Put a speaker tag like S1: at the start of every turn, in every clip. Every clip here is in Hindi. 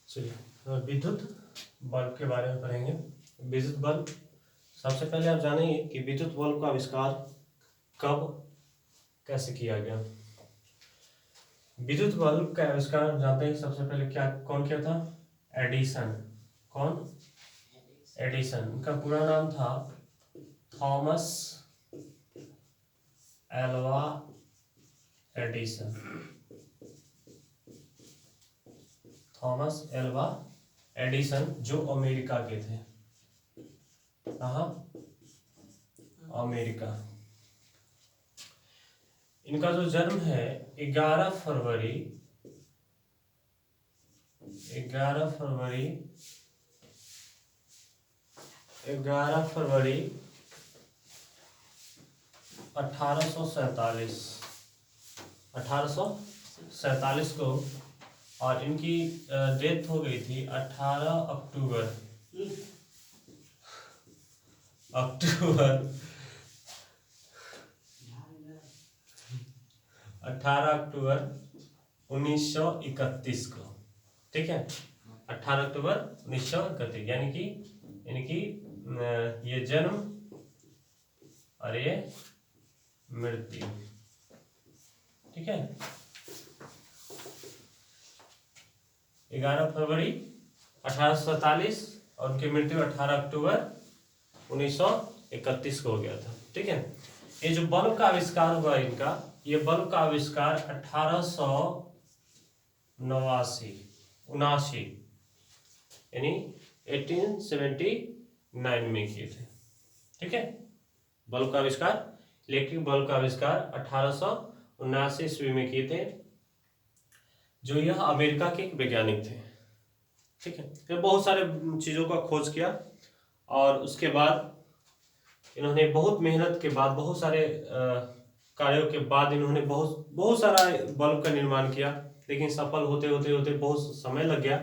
S1: चलिए, विद्युत बल्ब के बारे में पढ़ेंगे। विद्युत बल्ब, सबसे पहले आप जानेंगे कि विद्युत बल्ब का आविष्कार कब कैसे किया गया। विद्युत बल्ब का आविष्कार जानते हैं सबसे पहले कौन किया था? एडिसन। कौन? एडिसन। उनका पूरा नाम था Thomas Alva Edison. Thomas Alva Edison, जो अमेरिका के थे। कहाँ? अमेरिका। इनका जो जन्म है 11 फरवरी 1847 को, और इनकी डेथ हो गई थी 18 अक्टूबर 1931 को। ठीक है, 18 अक्टूबर 1931, यानी कि इनकी ये जन्म और ये मृत्यु। ठीक है, 11 फरवरी 1847 और उनकी मृत्यु 18 अक्टूबर 1931 को हो गया था। ठीक है, ये जो बल्ब का आविष्कार हुआ इनका, ये बल्ब का आविष्कार 1879 यानी 1879 में किए थे। ठीक है, बल्ब का आविष्कार, इलेक्ट्रिक बल्ब का आविष्कार 1879 ईस्वी में किए थे, जो यह अमेरिका के एक वैज्ञानिक थे। ठीक है, फिर बहुत सारे चीज़ों का खोज किया और उसके बाद इन्होंने बहुत मेहनत के बाद, बहुत सारे कार्यों के बाद इन्होंने बहुत सारा बल्ब का निर्माण किया, लेकिन सफल होते होते होते बहुत समय लग गया।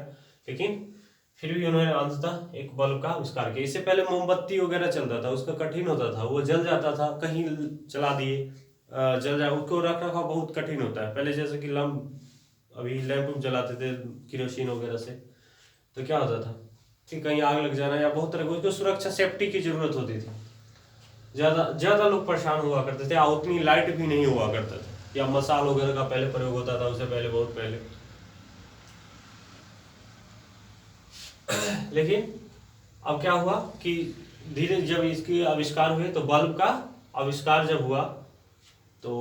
S1: लेकिन फिर भी उन्होंने अंततः एक बल्ब का आविष्कार किया। इससे पहले मोमबत्ती वगैरह चलता था, उसका कठिन होता था, वो जल जाता था, कहीं चला दिए जल जाए, उसको रख रखाव बहुत कठिन होता है। पहले जैसे कि अभी लैंप जलाते थे किरोसिन वगैरह से, तो क्या होता था कि कहीं आग लग जाना या बहुत तरह की उसको सुरक्षा सेफ्टी की जरूरत होती थी। ज़्यादा लोग परेशान हुआ करते थे, उतनी लाइट भी नहीं हुआ करता था, या मसाल वगैरह का पहले प्रयोग होता था, उससे पहले बहुत पहले। लेकिन अब क्या हुआ कि धीरे जब इसके आविष्कार हुए, तो बल्ब का आविष्कार जब हुआ तो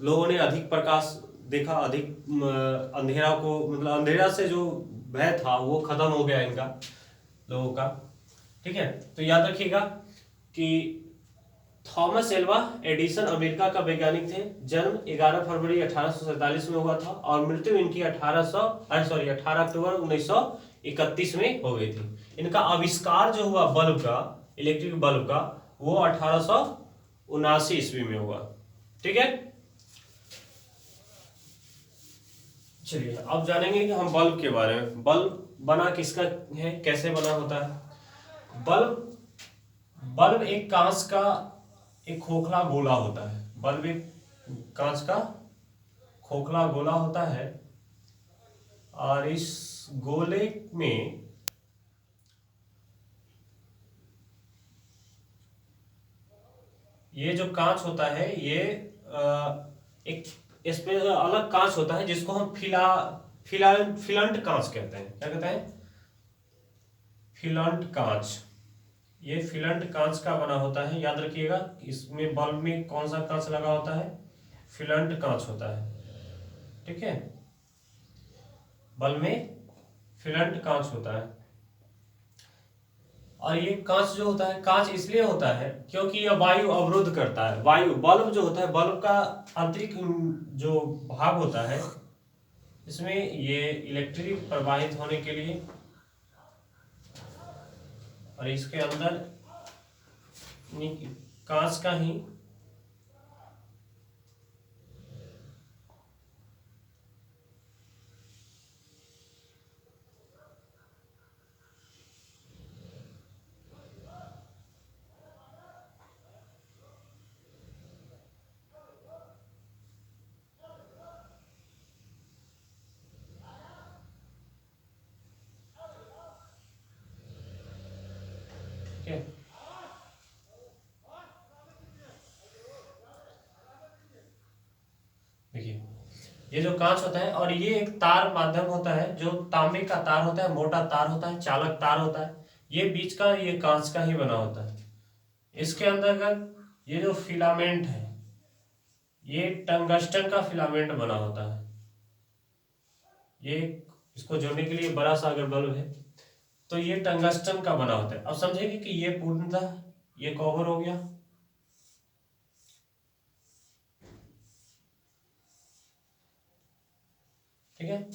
S1: लोगों ने अधिक प्रकाश देखा, अधिक अंधेरा को, मतलब अंधेरा से जो भय था वो खत्म हो गया इनका, लोगों का। ठीक है, तो याद रखिएगा कि थॉमस एल्वा एडिसन अमेरिका का वैज्ञानिक थे। जन्म 11 फरवरी 1847 में हुआ था और मृत्यु इनकी 18 अक्टूबर 1931 में हो गई थी। इनका आविष्कार जो हुआ बल्ब का, इलेक्ट्रिक बल्ब का, वो 1879 ईस्वी में हुआ। ठीक है, चलिए अब जानेंगे कि हम बल्ब के बारे में। बल्ब बना किसका है, कैसे बना होता है? बल्ब एक कांच का एक खोखला गोला होता है। बल्ब एक कांच का खोखला गोला होता है और इस गोले में ये जो कांच होता है, ये एक इसमें अलग कांच होता है जिसको हम फिलांट कांच कहते हैं। क्या कहते हैं? फिलांट कांच। ये फिलांट कांच का बना होता है। याद रखिएगा, इसमें बल्ब में कौन सा कांच लगा होता है? फिलांट कांच होता है। ठीक है, बल्ब में फिलांट कांच होता है। और ये कांच जो होता है, कांच इसलिए होता है क्योंकि यह वायु अवरुद्ध करता है। वायु, बल्ब जो होता है, बल्ब का आंतरिक जो भाग होता है, इसमें ये इलेक्ट्रिक प्रवाहित होने के लिए, और इसके अंदर कांच का ही ये जो कांच होता है, और ये एक तार माध्यम होता है जो तांबे का तार होता है, मोटा तार होता है, चालक तार होता है। ये बीच का ये कांच का ही बना होता है। इसके अंतर्गत ये जो फिलामेंट है ये टंगस्टन का फिलामेंट बना होता है। ये इसको जोड़ने के लिए बड़ा सा अगर बल्ब है तो ये टंगस्टन का बना होता है। अब समझेंगे कि ये पूर्णतः ये कवर हो गया। ठीक है,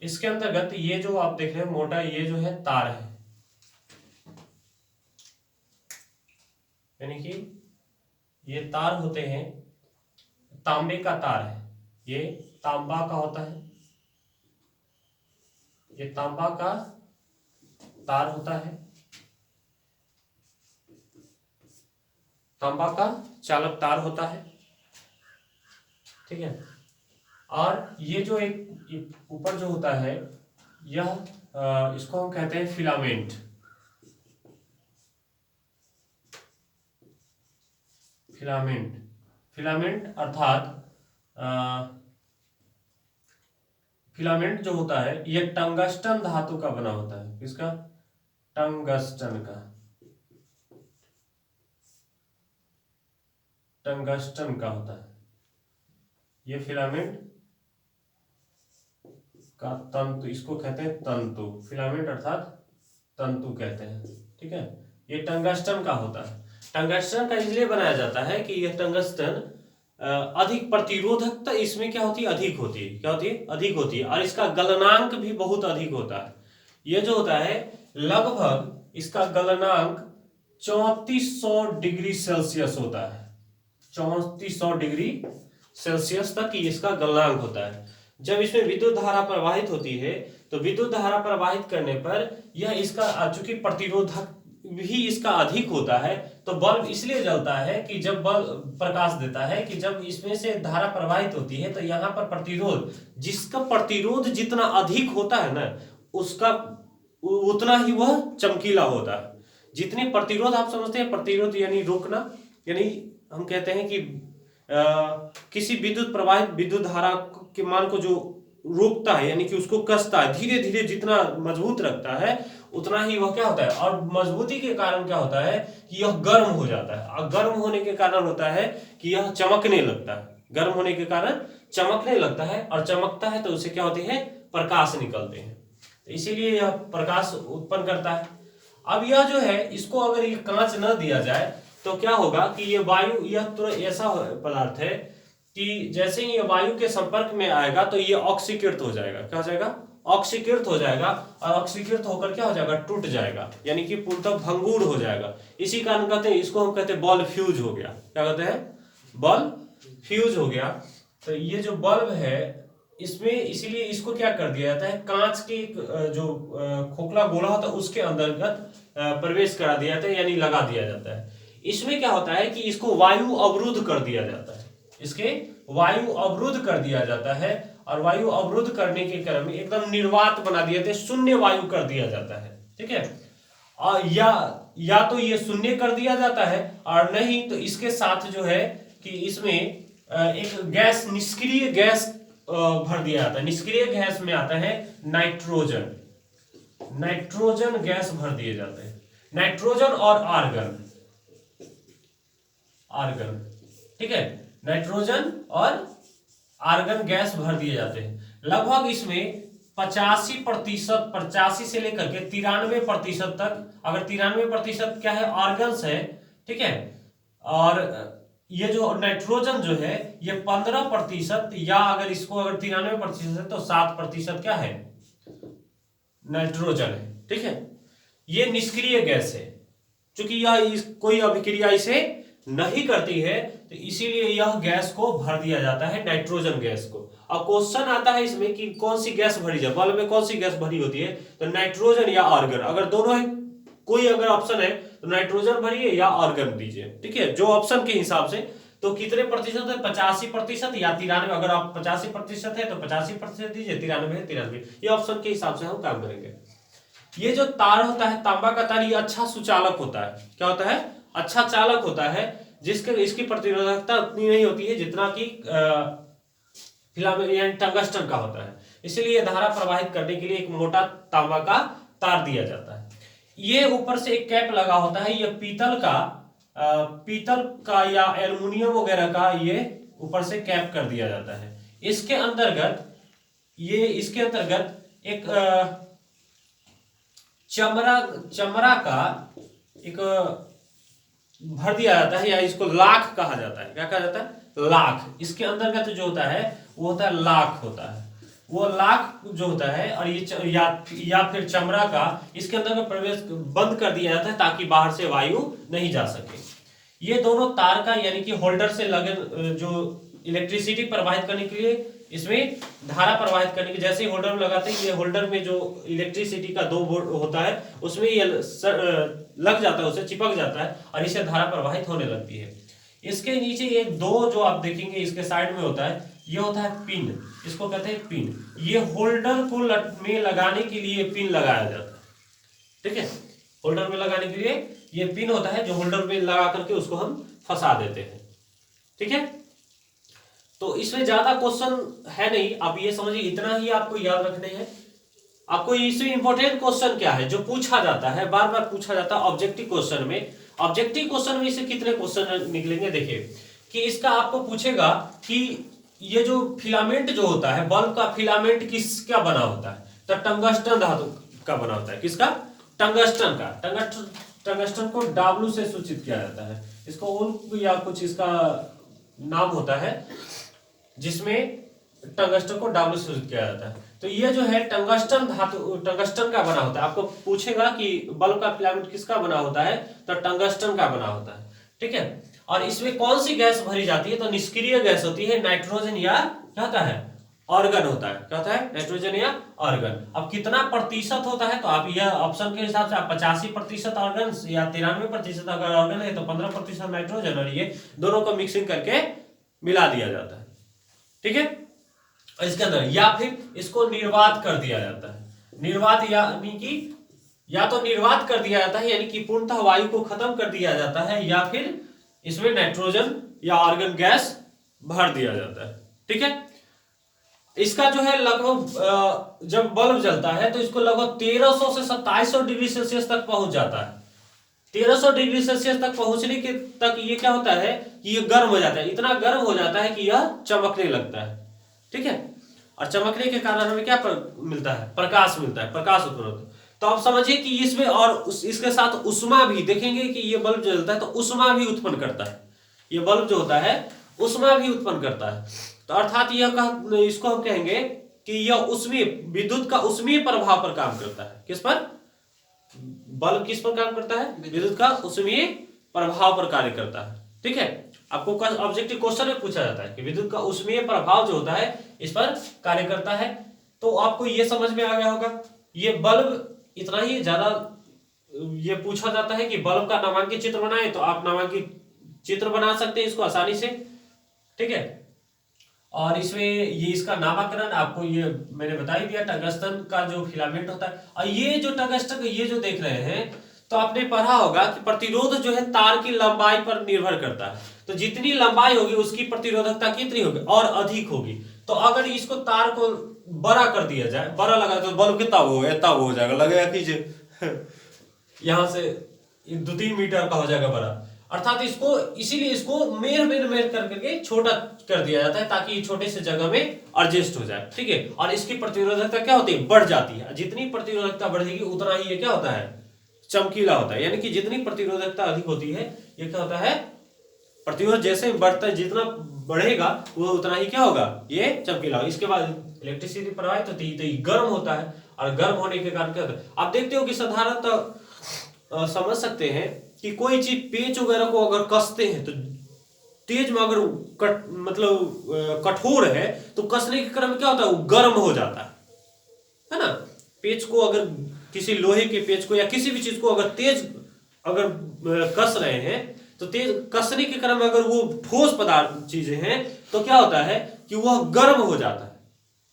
S1: इसके अंतर्गत ये जो आप देख रहे हैं मोटा, ये जो है तार है, यानी कि ये तार होते हैं, तांबे का तार है, ये तांबा का होता है, ये तांबा का तार होता है, तांबा का चालक तार होता है। ठीक है, और ये जो एक ऊपर जो होता है यह इसको हम कहते हैं फिलामेंट। फिलामेंट फिलामेंट अर्थात फिलामेंट जो होता है ये टंगस्टन धातु का बना होता है। किसका? टंगस्टन का, टंगस्टन का होता है ये फिलामेंट का तंतु, इसको कहते हैं तंतु। फिलामेंट अर्थात तंतु कहते हैं। ठीक है, ये टंगस्टन का होता है। टंगस्टन का इसलिए बनाया जाता है कि यह टंगस्टन अधिक प्रतिरोधकता इसमें क्या होती है, अधिक होती है। क्या होती है? अधिक होती है, और इसका गलनांक भी बहुत अधिक होता है। ये जो होता है लगभग इसका गलनांक 3400 डिग्री सेल्सियस होता है। 3400 डिग्री सेल्सियस तक इसका गलनांक होता है। जब इसमें विद्युत धारा प्रवाहित होती है तो विद्युत धारा प्रवाहित करने पर यह इसका चूंकि प्रतिरोधक भी इसका अधिक होता है तो बल्ब इसलिए जलता है कि जब बल्ब प्रकाश देता है कि जब इसमें से धारा प्रवाहित होती है तो यहाँ पर प्रतिरोध, जिसका प्रतिरोध जितना अधिक होता है ना उसका उतना ही वह चमकीला होता है। जितनी प्रतिरोध, आप समझते हैं प्रतिरोध यानी रोकना, यानी हम कहते हैं कि किसी विद्युत प्रवाहित विद्युत धारा के मान को जो रोकता है यानी कि उसको कसता है, धीरे धीरे जितना मजबूत रखता है उतना ही वह क्या होता है, और मजबूती के कारण क्या होता है कि यह गर्म हो जाता है, और गर्म होने के कारण होता है कि यह चमकने लगता है। गर्म होने के कारण चमकने लगता है, और चमकता है तो उससे क्या होती है, प्रकाश निकलते हैं, तो इसीलिए यह प्रकाश उत्पन्न करता है। अब यह जो है इसको अगर ये कांच न दिया जाए तो क्या होगा कि ये वायु, यह तुरंत ऐसा पदार्थ है कि जैसे ही ये वायु के संपर्क में आएगा तो ये ऑक्सीकृत हो जाएगा। क्या हो जाएगा? ऑक्सीकृत हो जाएगा, और ऑक्सीकृत होकर क्या हो जाएगा, टूट जाएगा, यानी कि पूर्णतः भंगुर हो जाएगा। इसी कारण कहते हैं, इसको हम कहते हैं बल्ब फ्यूज हो गया। क्या कहते हैं? बल्ब फ्यूज हो गया। तो ये जो बल्ब है इसमें इसीलिए इसको क्या कर दिया जाता है, कांच के जो खोखला गोला होता है उसके अंतर्गत प्रवेश करा दिया जाता है, यानी लगा दिया जाता है। इसमें क्या होता है कि इसको वायु अवरुद्ध कर दिया जाता है, इसके वायु अवरुद्ध कर दिया जाता है, और वायु अवरुद्ध करने के क्रम में एकदम निर्वात बना दिया जाता है, शून्य वायु कर दिया जाता है। ठीक है, और या तो ये शून्य कर दिया जाता है, और नहीं तो इसके साथ जो है कि इसमें एक गैस, निष्क्रिय गैस भर दिया जाता है। निष्क्रिय गैस में आता है नाइट्रोजन, नाइट्रोजन गैस भर दिए जाते हैं। नाइट्रोजन और आर्गन, आर्गन, ठीक है, नाइट्रोजन और आर्गन गैस भर दिए जाते हैं। लगभग इसमें 85%, 85 से लेकर के 93% तक, अगर 93% क्या है, आर्गन्स है। ठीक है, और ये जो नाइट्रोजन जो है ये 15%, या अगर इसको अगर 93% है तो 7% क्या है, नाइट्रोजन है। ठीक है, ये निष्क्रिय गैस है, क्योंकि यह कोई अभिक्रिया इसे नहीं करती है तो इसीलिए यह गैस को भर दिया जाता है, नाइट्रोजन गैस को। अब क्वेश्चन आता है इसमें कि कौन सी गैस भरी जाए, बल्ब में कौन सी गैस भरी होती है, तो नाइट्रोजन या आर्गन। अगर दोनों है, कोई अगर ऑप्शन है तो नाइट्रोजन भरिए या आर्गन दीजिए। ठीक है, जो ऑप्शन के हिसाब से, तो कितने प्रतिशत है, 85% या 93। अगर आप 85% है तो 85% दीजिए, 93 है 93। ये ऑप्शन के हिसाब से हम काम करेंगे। ये जो तार होता है तांबा का तार, ये अच्छा सुचालक होता है। क्या होता है? अच्छा चालक होता है। जिसके इसकी प्रतिरोधकता उतनी नहीं होती है जितना कि फिलामेंट यानी टंगस्टन का होता है। इसलिए धारा प्रवाहित करने के लिए एक मोटा तांबा का तार दिया जाता है। ये ऊपर से एक कैप लगा होता है, ये पीतल का या एल्युमिनियम वगैरह का ये ऊपर से कैप कर दिया जाता है। इसके अंतर्गत एक चमड़ा का एक भर दिया जाता है, या इसको लाख कहा जाता है। क्या कहा जाता है? लाख। इसके अंतर्गत जो होता है वो होता है लाख होता है। वो लाख जो होता है, और ये या फिर चमड़ा का इसके अंदर प्रवेश बंद कर दिया जाता है ताकि बाहर से वायु नहीं जा सके। ये दोनों तार का यानी कि होल्डर से लगे जो इलेक्ट्रिसिटी प्रवाहित करने के लिए, इसमें धारा प्रवाहित करने के, जैसे ही होल्डर में लगाते हैं, ये होल्डर में जो इलेक्ट्रिसिटी का 2 वोल्ट होता है उसमें ये लग जाता है, उसे चिपक जाता है और इससे धारा प्रवाहित होने लगती है। इसके नीचे ये 2 जो आप देखेंगे इसके साइड में होता है, ये होता है पिन, इसको कहते हैं पिन। ये होल्डर को में लगाने के लिए पिन लगाया जाता है, ठीक है। होल्डर में लगाने के लिए ये पिन होता है जो होल्डर में लगा करके उसको हम फंसा देते हैं, ठीक है। तो इसमें ज्यादा क्वेश्चन है नहीं, आप ये समझिए इतना ही आपको याद रखने हैं। आपको इसमें इंपॉर्टेंट क्वेश्चन क्या है जो पूछा जाता है, बार बार पूछा जाता है ऑब्जेक्टिव क्वेश्चन में। ऑब्जेक्टिव क्वेश्चन में इसे कितने क्वेश्चन निकलेंगे, देखिए कि इसका आपको पूछेगा कि ये जो फिलामेंट जो होता है, बल्ब का फिलामेंट किसका बना होता है? तो टंगस्टन धातु का बना होता है। किसका? टंगस्टन का। टंगस्टन को W से सूचित किया जाता है। इसको उन या कुछ इसका नाम होता है जिसमें टंगस्टन को W से सूचित किया जाता है। तो ये जो है टंगस्टन धातु, टंगस्टन का बना होता है। आपको पूछेगा कि बल्ब का फिलामेंट किसका बना होता है, तो टंगस्टन का बना होता है, ठीक है। और इसमें कौन सी गैस भरी जाती है, तो निष्क्रिय गैस होती है, नाइट्रोजन या क्या होता है, ऑर्गन होता है। क्या होता है? नाइट्रोजन या ऑर्गन। अब कितना प्रतिशत होता है, तो आप यह ऑप्शन के हिसाब से आप 85% ऑर्गन या 93% अगर ऑर्गन है तो 15% नाइट्रोजन, और ये दोनों को मिक्सिंग करके मिला दिया जाता है, ठीक है। इसके अंदर या फिर इसको निर्वात कर दिया जाता है। निर्वात यानी कि या तो निर्वात कर दिया जाता है यानी कि पूर्णतः वायु को खत्म कर दिया जाता है, या फिर इसमें नाइट्रोजन या ऑर्गन गैस भर दिया जाता है, ठीक है। इसका जो है लगभग जब बल्ब जलता है तो इसको लगभग 1300 से 2700 डिग्री सेल्सियस तक पहुंच जाता है। 1300 डिग्री सेल्सियस तक पहुंचने के तक ये क्या होता है कि ये गर्म हो जाता है, इतना गर्म हो जाता है कि यह चमकने लगता है, ठीक है। और चमकने के कारण हमें क्या मिलता है? प्रकाश मिलता है, प्रकाश उत्पन्न होता है। तो आप समझिए कि इसमें और इसके साथ उष्मा भी, देखेंगे कि ये बल्ब जो जलता है तो उष्मा भी उत्पन्न करता है। ये बल्ब जो होता है उष्मा भी उत्पन्न करता है। तो अर्थात यह इसको हम कहेंगे कि यह उष्मीय, विद्युत का उष्मीय प्रभाव पर काम करता है। किस पर? बल्ब किस पर काम करता है? विद्युत का उष्मीय प्रभाव पर कार्य करता है, ठीक है। आपको ऑब्जेक्टिव क्वेश्चन में पूछा जाता है कि विद्युत का उष्मीय प्रभाव जो होता है इस पर कार्य करता है। तो आपको यह समझ में आ गया होगा। ये बल्ब इतना ही ज्यादा ये पूछा जाता है कि बल्ब का नामांकित चित्र बनाए, तो आप नामांकित चित्र बना सकते हैं इसको आसानी से, ठीक है। और इसमें ये इसका नामकरण आपको ये मैंने बता ही दिया, टंगस्टन का जो फिलामेंट होता है। और ये जो टंगस्टन ये जो देख रहे हैं, तो आपने पढ़ा होगा कि प्रतिरोध जो है तार की लंबाई पर निर्भर करता है। तो जितनी लंबाई होगी उसकी प्रतिरोधकता कितनी होगी और अधिक होगी। तो अगर इसको तार को बड़ा कर दिया जाए, बड़ा लगा तो बल्ब कितना हो जाएगा, लगेगा कि यहां से 2-3 मीटर का हो जाएगा बड़ा। अर्थात इसको इसीलिए इसको मेर करके छोटा कर दिया जाता है ताकि छोटे से जगह में एडजस्ट हो जाए, ठीक है। और इसकी प्रतिरोधकता क्या होती है? बढ़ जाती है। जितनी प्रतिरोधकता बढ़ेगी उतना ही ये क्या होता है? चमकीला होता है। यानी कि जितनी प्रतिरोधकता अधिक होती है ये क्या होता है? प्रतिरोध जैसे बढ़ता है, जितना बढ़ेगा वो उतना ही क्या होगा? ये चमकीला होगा। इसके बाद इलेक्ट्रिसिटी प्रवाहित होती है तो ये गर्म होता है, और गर्म होने के कारण क्या होता है? आप देखते हो कि साधारणतः समझ सकते हैं कि कोई चीज पेच वगैरह को अगर कसते हैं तो तेज में अगर कठोर है तो कसने के क्रम में क्या होता है? वो गर्म हो जाता है ना। पेच को अगर किसी लोहे के पेच को या किसी भी चीज को अगर तेज कस रहे हैं तो तेज कसने के क्रम में अगर वो ठोस पदार्थ चीजें हैं तो क्या होता है कि वह गर्म हो जाता है,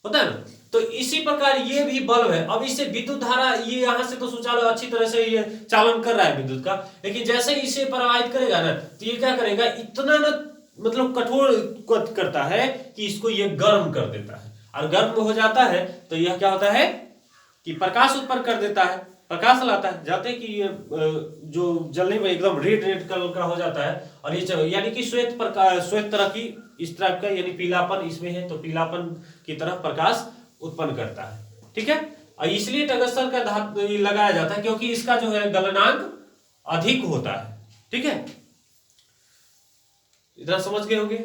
S1: होता है ना। तो इसी प्रकार ये भी बल्ब है। अब इससे विद्युत धारा ये यहां से तो सुचारू अच्छी तरह से ये चालन कर रहा है विद्युत का, लेकिन जैसे ही इसे प्रवाहित करेगा ना तो ये क्या करेगा, इतना ना मतलब कठोर करता है कि इसको ये गर्म कर देता है, और गर्म हो जाता है तो यह क्या होता है कि प्रकाश उत्पन्न कर देता है, प्रकाश लाता है, जाते कि ये जो जलने में एकदम रेड रेड कलर का हो जाता है, और ये यानी कि श्वेत प्रकाश, श्वेत तरह की इस तरह का, यानी पीलापन इसमें है तो पीलापन की तरह प्रकाश उत्पन्न करता है। ठीक है, और इसलिए टंगस्टन का धातु लगाया जाता है क्योंकि इसका जो है गलनांक अधिक होता है। ठीक है, इतना समझ गए होंगे।